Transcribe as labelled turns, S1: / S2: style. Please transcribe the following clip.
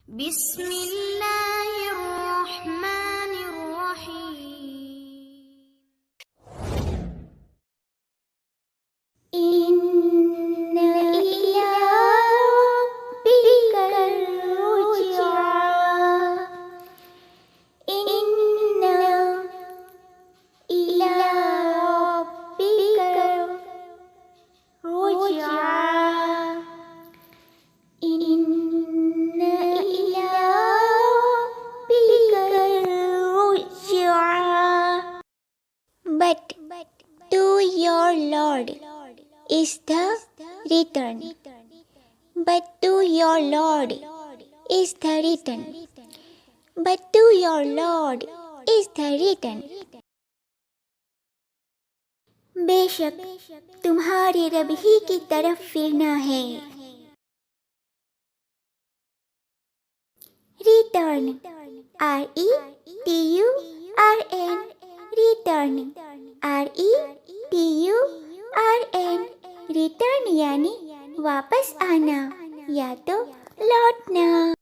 S1: بسم الله الرحمن الرحيم إن إلى ربك الرجعى إن إلى ربك الرجعى إن إلى ربك الرجعى. But to your Lord is the return. But to your Lord is the return. But to your Lord is the return. बेशक तुम्हारे रब ही की तरफ फिरना है. Return, R-E-T-U-R-N, return, R-E-T-U-R-N, return यानी वापस आना या तो लौटना.